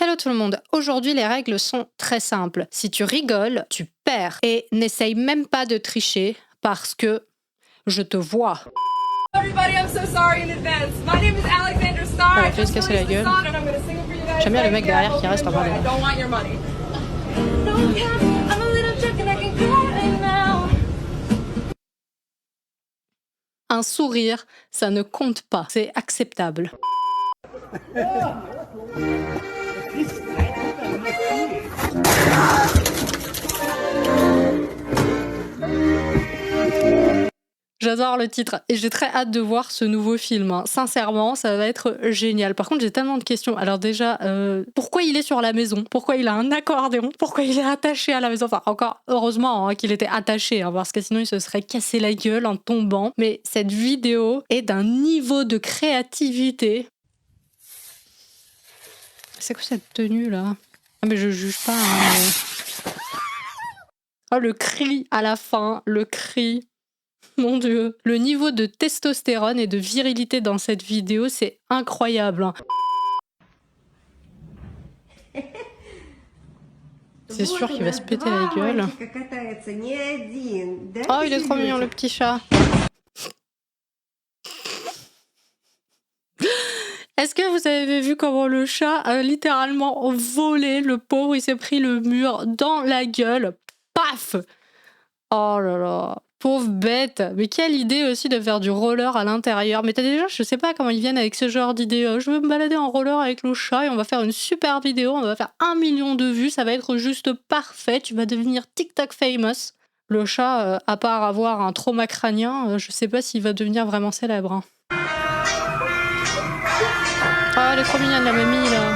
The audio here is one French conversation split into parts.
Hello tout le monde, aujourd'hui les règles sont très simples. Si tu rigoles, tu perds. Et n'essaye même pas de tricher parce que je te vois. Everybody, I'm so sorry in advance. My name is Alexander Starr. Ouais, je vais se casser la gueule. J'aime bien le mec derrière qui reste en mode. I don't want your money. I'm a little drunk and I can cry right now. Un sourire, ça ne compte pas, c'est acceptable. J'adore le titre et j'ai très hâte de voir ce nouveau film. Hein. Sincèrement, ça va être génial. Par contre, j'ai tellement de questions. Alors déjà, pourquoi il est sur la maison? Pourquoi il a un accordéon? Pourquoi il est attaché à la maison? Enfin, encore heureusement hein, qu'il était attaché, hein, parce que sinon il se serait cassé la gueule en tombant. Mais cette vidéo est d'un niveau de créativité. C'est quoi cette tenue là? Ah mais je juge pas. Hein, mais... Oh le cri à la fin, le cri. Mon Dieu, le niveau de testostérone et de virilité dans cette vidéo, c'est incroyable. Hein. C'est sûr qu'il va se péter la gueule. Oh, il est trop mignon le petit chat. Est-ce que vous avez vu comment le chat a littéralement volé le pauvre? Il s'est pris le mur dans la gueule. Paf! Oh là là. Pauvre bête, mais quelle idée aussi de faire du roller à l'intérieur. Mais t'as des gens, je sais pas comment ils viennent avec ce genre d'idée. Je veux me balader en roller avec le chat et on va faire une super vidéo, on va faire 1 million de vues, ça va être juste parfait, tu vas devenir TikTok famous. Le chat, à part avoir un trauma crânien, je sais pas s'il va devenir vraiment célèbre. Hein. Oh, elle est trop mignonne la mamie là.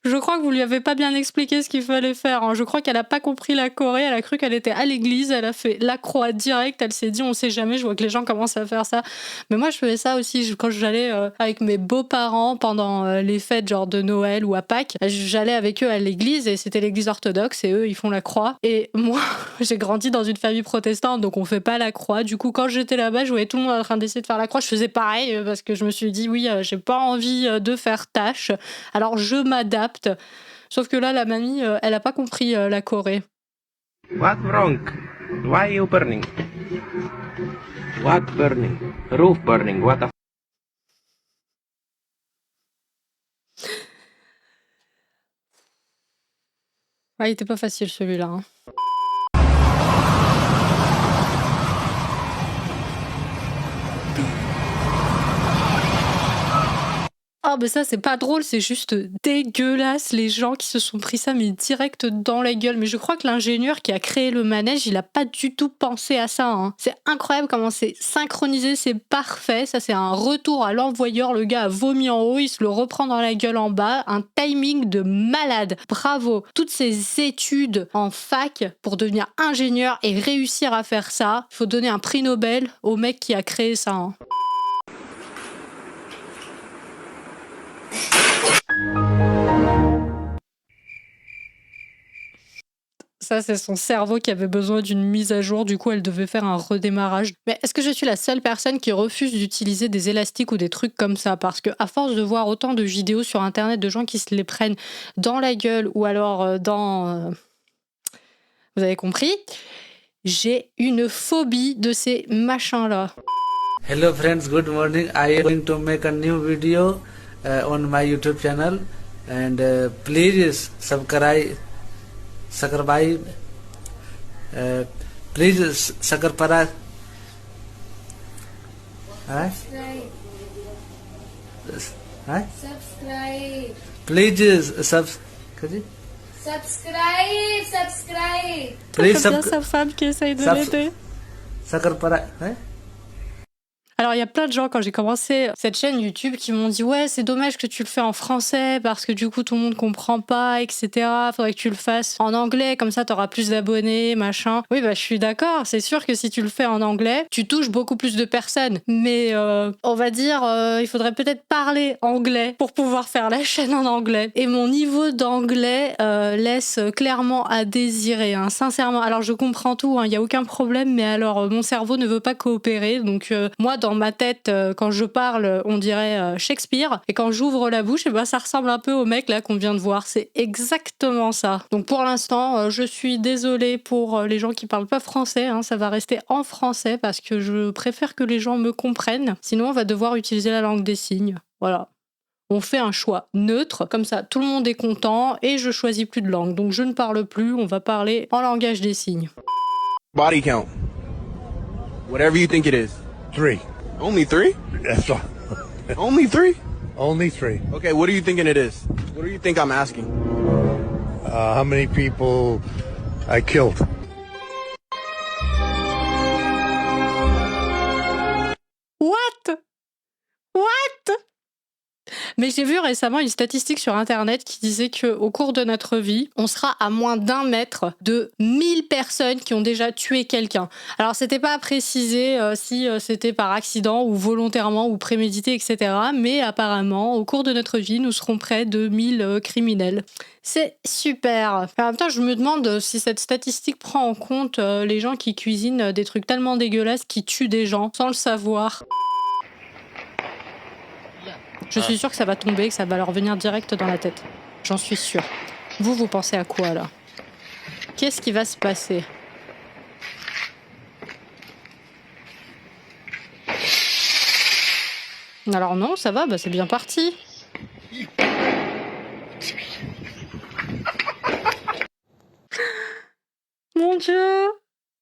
Je crois que vous lui avez pas bien expliqué ce qu'il fallait faire. Hein. Je crois qu'elle a pas compris la Corée. Elle a cru qu'elle était à l'église. Elle a fait la croix directe. Elle s'est dit, on sait jamais. Je vois que les gens commencent à faire ça. Mais moi, je faisais ça aussi quand j'allais avec mes beaux-parents pendant les fêtes genre de Noël ou à Pâques. J'allais avec eux à l'église et c'était l'église orthodoxe et eux, ils font la croix. Et moi, j'ai grandi dans une famille protestante, donc on fait pas la croix. Du coup, quand j'étais là-bas, je voyais tout le monde en train d'essayer de faire la croix. Je faisais pareil parce que je me suis dit, oui, j'ai pas envie de faire tâche. Alors, je m'adapte. Sauf que là, la mamie, elle a pas compris la Corée. What wrong? Why you burning? What burning? Roof burning. What the Ouais, il était pas facile celui-là. Hein. Oh, mais ça, c'est pas drôle, c'est juste dégueulasse, les gens qui se sont pris ça, mais direct dans la gueule. Mais je crois que l'ingénieur qui a créé le manège, il a pas du tout pensé à ça. Hein. C'est incroyable comment c'est synchronisé, c'est parfait. Ça, c'est un retour à l'envoyeur. Le gars a vomi en haut, il se le reprend dans la gueule en bas. Un timing de malade. Bravo. Toutes ces études en fac pour devenir ingénieur et réussir à faire ça, il faut donner un prix Nobel au mec qui a créé ça. Hein. Ça, c'est son cerveau qui avait besoin d'une mise à jour. Du coup, elle devait faire un redémarrage. Mais est-ce que je suis la seule personne qui refuse d'utiliser des élastiques ou des trucs comme ça? Parce que à force de voir autant de vidéos sur Internet de gens qui se les prennent dans la gueule ou alors dans... Vous avez compris? J'ai une phobie de ces machins-là. Hello friends, good morning. I am going to make a new video on my YouTube channel and please subscribe. Please subscribe. Subscribe. Please Subscribe. Please C'est bien sa femme qui essaye de l'aider. subscribe. Alors, il y a plein de gens, quand j'ai commencé cette chaîne YouTube, qui m'ont dit « Ouais, c'est dommage que tu le fais en français, parce que du coup, tout le monde comprend pas, etc. Faudrait que tu le fasses en anglais, comme ça, t'auras plus d'abonnés, machin. » Oui, bah, je suis d'accord. C'est sûr que si tu le fais en anglais, tu touches beaucoup plus de personnes. Mais, on va dire, il faudrait peut-être parler anglais pour pouvoir faire la chaîne en anglais. Et mon niveau d'anglais laisse clairement à désirer, hein, sincèrement. Alors, je comprends tout, il n'y a aucun problème, mais alors, mon cerveau ne veut pas coopérer. Donc, moi, dans ma tête, quand je parle, on dirait Shakespeare. Et quand j'ouvre la bouche, ça ressemble un peu au mec là qu'on vient de voir. C'est exactement ça. Donc pour l'instant, je suis désolée pour les gens qui parlent pas français. Hein, ça va rester en français parce que je préfère que les gens me comprennent. Sinon, on va devoir utiliser la langue des signes. Voilà. On fait un choix neutre, comme ça tout le monde est content et je choisis plus de langue. Donc je ne parle plus, on va parler en langage des signes. Body count. Whatever you think it is. 3. Only 3? That's all. Only 3? Only 3. Okay, what are you thinking it is? What do you think I'm asking? How many people I killed? What? What? Mais j'ai vu récemment une statistique sur internet qui disait qu'au cours de notre vie, on sera à moins d'1 mètre de 1000 personnes qui ont déjà tué quelqu'un. Alors c'était pas précisé si c'était par accident ou volontairement ou prémédité, etc. Mais apparemment, au cours de notre vie, nous serons près de 1000 criminels. C'est super. En même temps, je me demande si cette statistique prend en compte les gens qui cuisinent des trucs tellement dégueulasses qui tuent des gens sans le savoir. Je suis sûre que ça va tomber, que ça va leur venir direct dans la tête. J'en suis sûre. Vous pensez à quoi, là? Qu'est-ce qui va se passer? Alors non, ça va, c'est bien parti. Mon Dieu!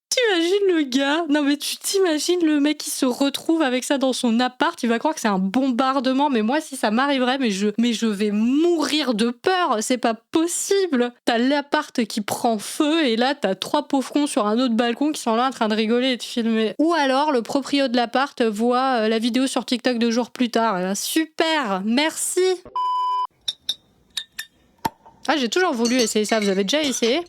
T'imagines le gars? Non mais tu t'imagines le mec qui se retrouve avec ça dans son appart, il va croire que c'est un bombardement, mais moi si ça m'arriverait, mais je vais mourir de peur, c'est pas possible. T'as l'appart qui prend feu et là t'as 3 pauvres cons sur un autre balcon qui sont là en train de rigoler et de filmer. Ou alors le proprio de l'appart voit la vidéo sur TikTok 2 jours plus tard. Et là, super, merci. Ah, j'ai toujours voulu essayer ça, vous avez déjà essayé?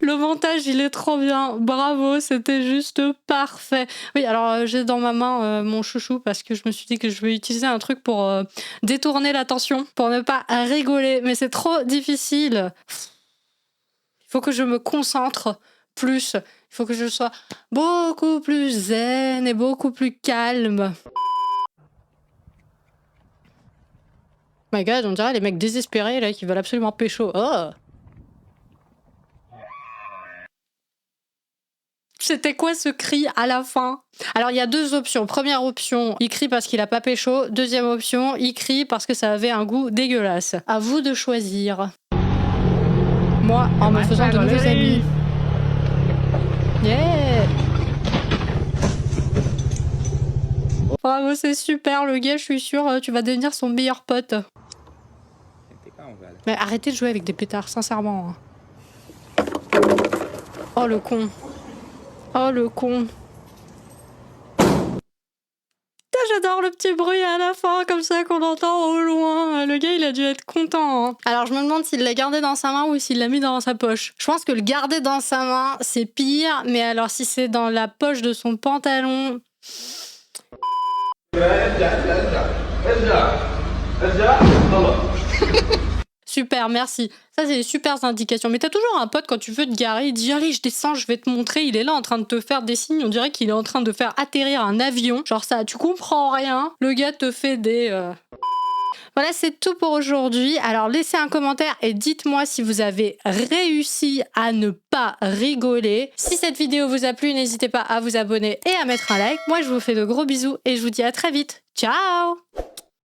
Le montage, il est trop bien. Bravo, c'était juste parfait. Oui, alors j'ai dans ma main mon chouchou parce que je me suis dit que je vais utiliser un truc pour détourner l'attention, pour ne pas rigoler. Mais c'est trop difficile. Il faut que je me concentre plus. Il faut que je sois beaucoup plus zen et beaucoup plus calme. My God, on dirait les mecs désespérés là qui veulent absolument pécho. Oh! C'était quoi ce cri à la fin? Alors il y a 2 options. Première option, il crie parce qu'il a pas pécho. Deuxième option, il crie parce que ça avait un goût dégueulasse. À vous de choisir. Moi, en me faisant de nouveaux amis. Yeah! Bravo, c'est super le gars, je suis sûre, tu vas devenir son meilleur pote. Mais arrêtez de jouer avec des pétards, sincèrement. Oh le con. Oh le con. J'adore le petit bruit à la fin, comme ça qu'on entend au loin. Le gars, il a dû être content. Hein. Alors, je me demande s'il l'a gardé dans sa main ou s'il l'a mis dans sa poche. Je pense que le garder dans sa main, c'est pire. Mais alors, si c'est dans la poche de son pantalon... Super, merci. Ça, c'est des super indications. Mais t'as toujours un pote, quand tu veux te garer, il dit « Allez, je descends, je vais te montrer. » Il est là en train de te faire des signes. On dirait qu'il est en train de faire atterrir un avion. Genre ça, tu comprends rien. Le gars te fait des... Voilà, c'est tout pour aujourd'hui. Alors, laissez un commentaire et dites-moi si vous avez réussi à ne pas rigoler. Si cette vidéo vous a plu, n'hésitez pas à vous abonner et à mettre un like. Moi, je vous fais de gros bisous et je vous dis à très vite. Ciao!